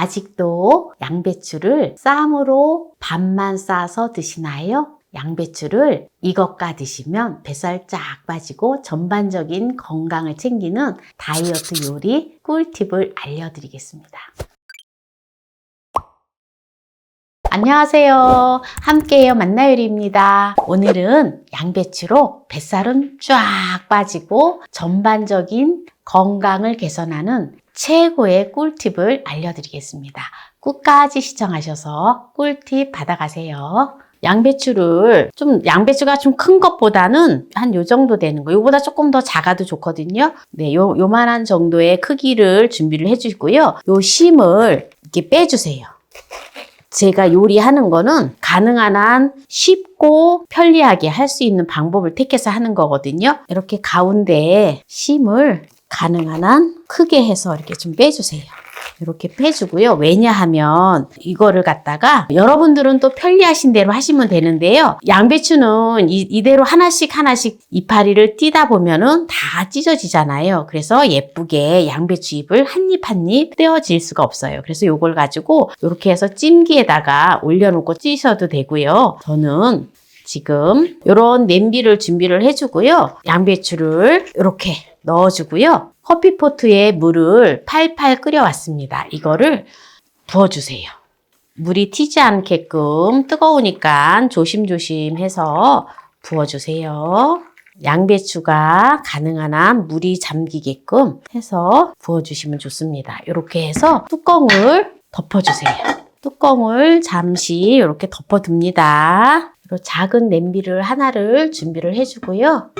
아직도 양배추를 쌈으로 밥만 싸서 드시나요? 양배추를 이것과 드시면 뱃살 쫙 빠지고 전반적인 건강을 챙기는 다이어트 요리 꿀팁을 알려드리겠습니다. 안녕하세요. 함께해요 만나요리입니다. 오늘은 양배추로 뱃살은 쫙 빠지고 전반적인 건강을 개선하는 최고의 꿀팁을 알려드리겠습니다. 끝까지 시청하셔서 꿀팁 받아가세요. 양배추가 좀 큰 것보다는 한 요 정도 되는 거, 요보다 조금 더 작아도 좋거든요. 네, 요만한 정도의 크기를 준비를 해주시고요. 요 심을 이렇게 빼주세요. 제가 요리하는 거는 가능한 한 쉽고 편리하게 할 수 있는 방법을 택해서 하는 거거든요. 이렇게 가운데에 심을 가능한 한 크게 해서 이렇게 좀 빼주세요. 이렇게 빼주고요. 왜냐하면 이거를 갖다가 여러분들은 또 편리하신 대로 하시면 되는데요. 양배추는 이대로 하나씩 이파리를 띄다 보면은 다 찢어지잖아요. 그래서 예쁘게 양배추 잎을 한 입 한 입 떼어질 수가 없어요. 그래서 이걸 가지고 이렇게 해서 찜기에다가 올려놓고 찌셔도 되고요. 저는 지금 이런 냄비를 준비를 해주고요. 양배추를 이렇게 넣어주고요. 커피포트에 물을 팔팔 끓여왔습니다. 이거를 부어주세요. 물이 튀지 않게끔 뜨거우니까 조심조심 해서 부어주세요. 양배추가 가능한 한 물이 잠기게끔 해서 부어주시면 좋습니다. 이렇게 해서 뚜껑을 덮어주세요. 뚜껑을 잠시 이렇게 덮어둡니다. 그리고 작은 냄비를 하나를 준비를 해주고요.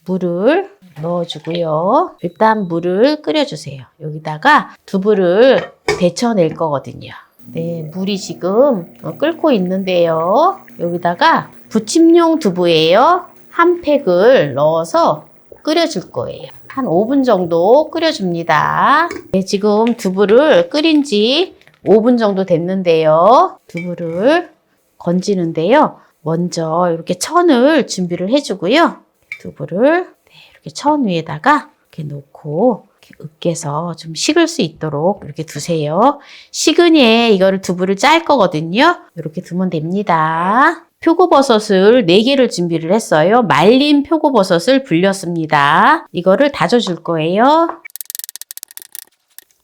물을 넣어주고요. 일단 물을 끓여주세요. 여기다가 두부를 데쳐낼 거거든요. 네, 물이 지금 끓고 있는데요. 여기다가 부침용 두부예요. 한 팩을 넣어서 끓여줄 거예요. 한 5분 정도 끓여줍니다. 네, 지금 두부를 끓인 지 5분 정도 됐는데요. 두부를 건지는데요. 먼저 이렇게 천을 준비를 해주고요. 두부를 이렇게 천 위에다가 이렇게 놓고 이렇게 으깨서 좀 식을 수 있도록 이렇게 두세요. 식은에 이거를 두부를 짤 거거든요. 이렇게 두면 됩니다. 표고버섯을 4개를 준비를 했어요. 말린 표고버섯을 불렸습니다. 이거를 다져줄 거예요.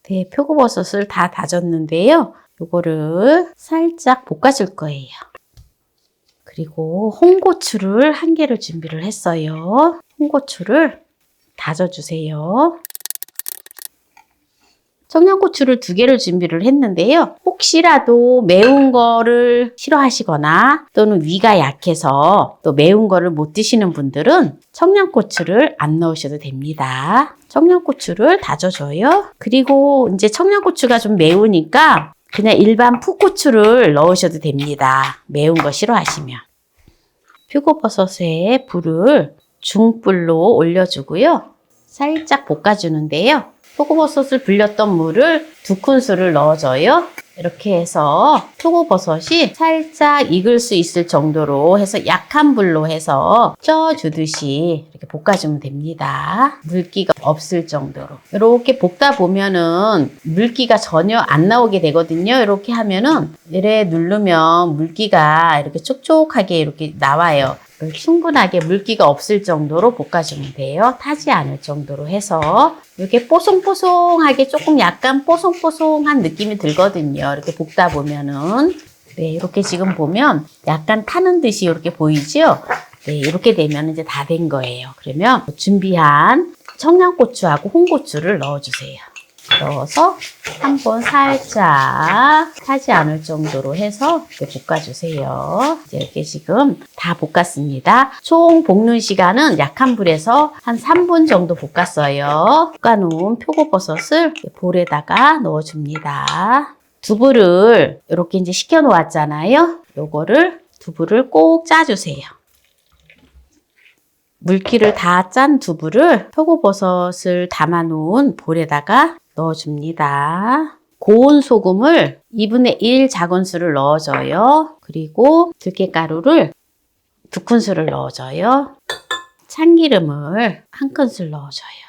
네, 표고버섯을 다 다졌는데요. 이거를 살짝 볶아줄 거예요. 그리고 홍고추를 1개를 준비를 했어요. 홍고추를 다져주세요. 청양고추를 2개를 준비를 했는데요. 혹시라도 매운 거를 싫어하시거나 또는 위가 약해서 또 매운 거를 못 드시는 분들은 청양고추를 안 넣으셔도 됩니다. 청양고추를 다져줘요. 그리고 이제 청양고추가 좀 매우니까 그냥 일반 풋고추를 넣으셔도 됩니다. 매운 거 싫어하시면. 표고버섯에 불을 중불로 올려주고요. 살짝 볶아주는데요. 표고버섯을 불렸던 물을 2큰술을 넣어줘요. 이렇게 해서 표고버섯이 살짝 익을 수 있을 정도로 해서 약한 불로 해서 쪄주듯이 이렇게 볶아주면 됩니다. 물기가 없을 정도로. 이렇게 볶다 보면은 물기가 전혀 안 나오게 되거든요. 이렇게 하면은 이래 누르면 물기가 이렇게 촉촉하게 이렇게 나와요. 충분하게 물기가 없을 정도로 볶아주면 돼요. 타지 않을 정도로 해서 이렇게 뽀송뽀송하게 조금 약간 뽀송뽀송한 느낌이 들거든요. 이렇게 볶다 보면은 네, 이렇게 지금 보면 약간 타는 듯이 이렇게 보이죠? 네, 이렇게 되면 이제 다 된 거예요. 그러면 준비한 청양고추하고 홍고추를 넣어주세요. 넣어서 한번 살짝 타지 않을 정도로 해서 이렇게 볶아주세요. 이제 이렇게 지금 다 볶았습니다. 총 볶는 시간은 약한 불에서 한 3분 정도 볶았어요. 볶아놓은 표고버섯을 볼에다가 넣어줍니다. 두부를 이렇게 이제 식혀 놓았잖아요. 요거를 두부를 꼭 짜주세요. 물기를 다 짠 두부를 표고버섯을 담아놓은 볼에다가 넣어줍니다. 고운 소금을 2분의 1 작은술을 넣어줘요. 그리고 들깨가루를 2큰술을 넣어줘요. 참기름을 1큰술 넣어줘요.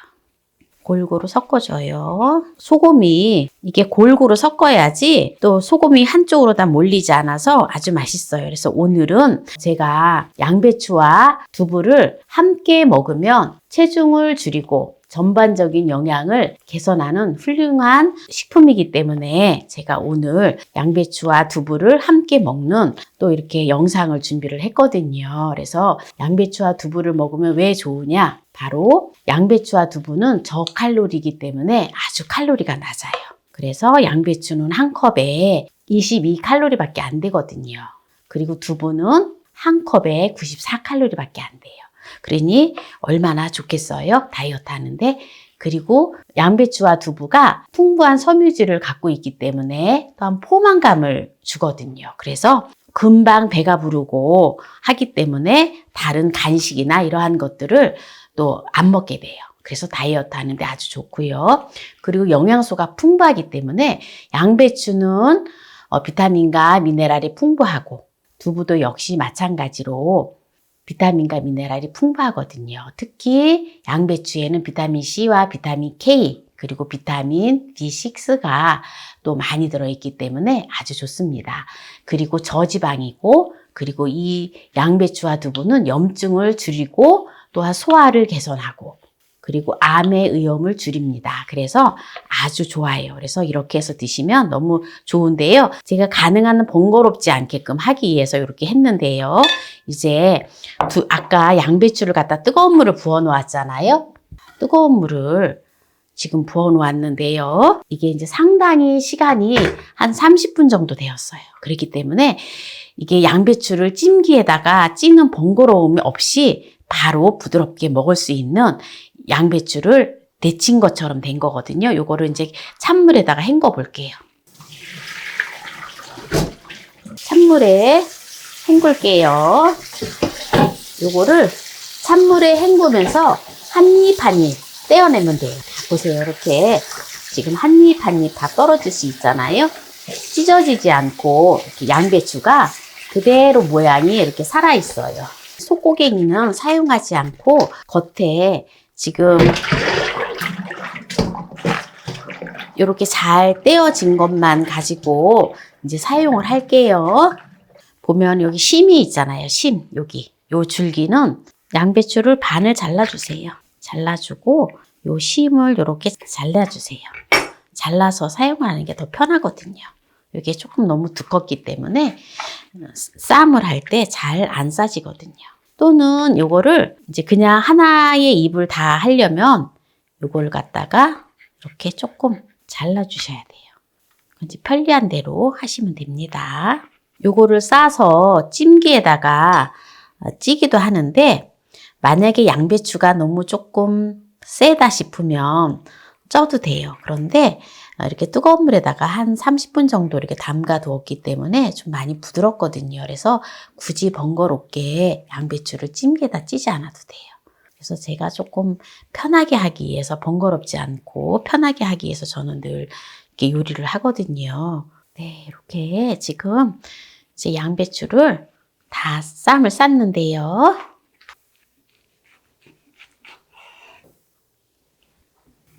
골고루 섞어줘요. 소금이 이게 골고루 섞어야지 또 소금이 한쪽으로 다 몰리지 않아서 아주 맛있어요. 그래서 오늘은 제가 양배추와 두부를 함께 먹으면 체중을 줄이고 전반적인 영양을 개선하는 훌륭한 식품이기 때문에 제가 오늘 양배추와 두부를 함께 먹는 또 이렇게 영상을 준비를 했거든요. 그래서 양배추와 두부를 먹으면 왜 좋으냐? 바로 양배추와 두부는 저칼로리이기 때문에 아주 칼로리가 낮아요. 그래서 양배추는 한 컵에 22칼로리밖에 안 되거든요. 그리고 두부는 한 컵에 94칼로리밖에 안 돼요. 그러니 얼마나 좋겠어요? 다이어트 하는데. 그리고 양배추와 두부가 풍부한 섬유질을 갖고 있기 때문에 또한 포만감을 주거든요. 그래서 금방 배가 부르고 하기 때문에 다른 간식이나 이러한 것들을 또 안 먹게 돼요. 그래서 다이어트 하는데 아주 좋고요. 그리고 영양소가 풍부하기 때문에 양배추는 비타민과 미네랄이 풍부하고 두부도 역시 마찬가지로 비타민과 미네랄이 풍부하거든요. 특히 양배추에는 비타민 C와 비타민 K 그리고 비타민 B6가 또 많이 들어있기 때문에 아주 좋습니다. 그리고 저지방이고 그리고 이 양배추와 두부는 염증을 줄이고 또한 소화를 개선하고 그리고 암의 위험을 줄입니다. 그래서 아주 좋아요. 그래서 이렇게 해서 드시면 너무 좋은데요. 제가 가능한 한 번거롭지 않게끔 하기 위해서 이렇게 했는데요. 이제 아까 양배추를 갖다 뜨거운 물을 부어 놓았잖아요. 뜨거운 물을 지금 부어 놓았는데요. 이게 이제 상당히 시간이 한 30분 정도 되었어요. 그렇기 때문에 이게 양배추를 찜기에다가 찌는 번거로움 없이 바로 부드럽게 먹을 수 있는 양배추를 데친 것처럼 된 거거든요. 요거를 이제 찬물에다가 헹궈 볼게요. 찬물에 헹굴게요. 요거를 찬물에 헹구면서 한 입 한 입 떼어내면 돼요. 보세요. 이렇게 지금 한 입 한 입 다 떨어질 수 있잖아요. 찢어지지 않고 이렇게 양배추가 그대로 모양이 이렇게 살아있어요. 속고갱이는 사용하지 않고 겉에 지금 이렇게 잘 떼어진 것만 가지고 이제 사용을 할게요. 보면 여기 심이 있잖아요. 심, 여기. 요 줄기는 양배추를 반을 잘라주세요. 잘라주고 요 심을 이렇게 잘라주세요. 잘라서 사용하는 게 더 편하거든요. 이게 조금 너무 두껍기 때문에 쌈을 할 때 잘 안 싸지거든요. 또는 요거를 이제 그냥 하나의 잎을 다 하려면 요걸 갖다가 이렇게 조금 잘라주셔야 돼요. 이제 편리한 대로 하시면 됩니다. 요거를 싸서 찜기에다가 찌기도 하는데 만약에 양배추가 너무 조금 세다 싶으면 쪄도 돼요. 그런데 이렇게 뜨거운 물에다가 한 30분 정도 이렇게 담가 두었기 때문에 좀 많이 부드럽거든요. 그래서 굳이 번거롭게 양배추를 찜기에다 찌지 않아도 돼요. 그래서 제가 조금 편하게 하기 위해서 번거롭지 않고 편하게 하기 위해서 저는 늘 이렇게 요리를 하거든요. 네, 이렇게 지금 이제 양배추를 다 쌈을 쌌는데요.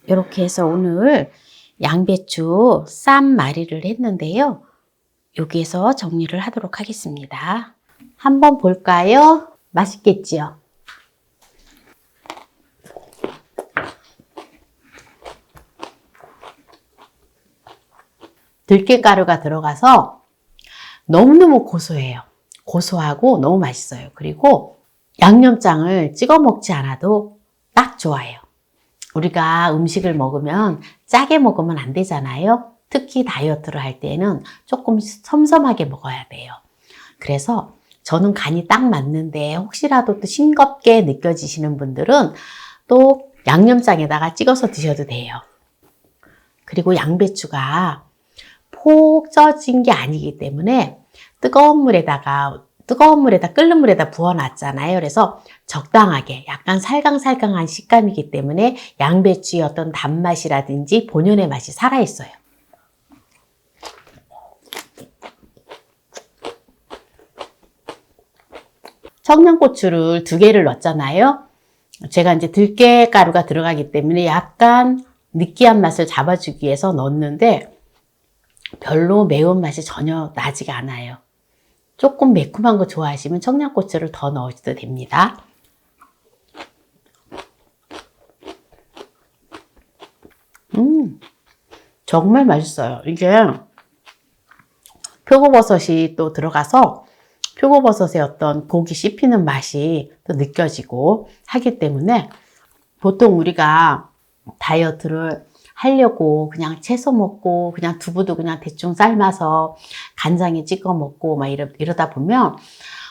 이렇게 해서 오늘 양배추 쌈말이를 했는데요. 여기에서 정리를 하도록 하겠습니다. 한번 볼까요? 맛있겠지요? 들깨가루가 들어가서 너무너무 고소해요. 고소하고 너무 맛있어요. 그리고 양념장을 찍어 먹지 않아도 딱 좋아요. 우리가 음식을 먹으면 짜게 먹으면 안 되잖아요. 특히 다이어트를 할 때는 조금 섬섬하게 먹어야 돼요. 그래서 저는 간이 딱 맞는데 혹시라도 또 싱겁게 느껴지시는 분들은 또 양념장에다가 찍어서 드셔도 돼요. 그리고 양배추가 폭 쪄진 게 아니기 때문에 뜨거운 물에다 끓는 물에다 부어놨잖아요. 그래서 적당하게 약간 살강살강한 식감이기 때문에 양배추의 어떤 단맛이라든지 본연의 맛이 살아있어요. 청양고추를 2개를 넣었잖아요. 제가 이제 들깨가루가 들어가기 때문에 약간 느끼한 맛을 잡아주기 위해서 넣었는데 별로 매운맛이 전혀 나지가 않아요. 조금 매콤한 거 좋아하시면 청양고추를 더 넣으셔도 됩니다. 정말 맛있어요. 이게 표고버섯이 또 들어가서 표고버섯의 어떤 고기 씹히는 맛이 또 느껴지고 하기 때문에 보통 우리가 다이어트를 하려고 그냥 채소 먹고 그냥 두부도 그냥 대충 삶아서 간장에 찍어 먹고 막 이러다 보면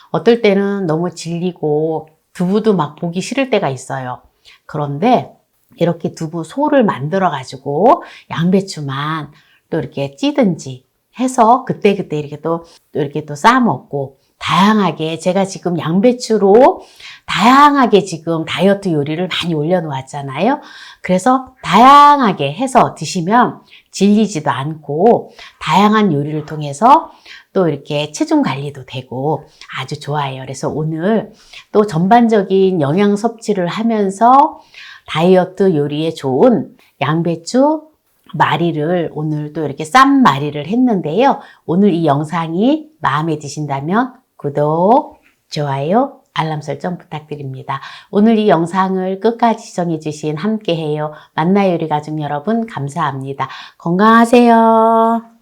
어떨 때는 너무 질리고 두부도 막 보기 싫을 때가 있어요. 그런데 이렇게 두부 소를 만들어 가지고 양배추만 또 이렇게 찌든지 해서 그때그때 이렇게 또 싸 먹고 다양하게 제가 지금 양배추로 다양하게 지금 다이어트 요리를 많이 올려놓았잖아요. 그래서 다양하게 해서 드시면 질리지도 않고 다양한 요리를 통해서 또 이렇게 체중 관리도 되고 아주 좋아요. 그래서 오늘 또 전반적인 영양 섭취를 하면서 다이어트 요리에 좋은 양배추 마리를 오늘 또 이렇게 쌈 마리를 했는데요. 오늘 이 영상이 마음에 드신다면 구독, 좋아요, 알람 설정 부탁드립니다. 오늘 이 영상을 끝까지 시청해주신 함께해요 만나요 요리 가족 여러분 감사합니다. 건강하세요.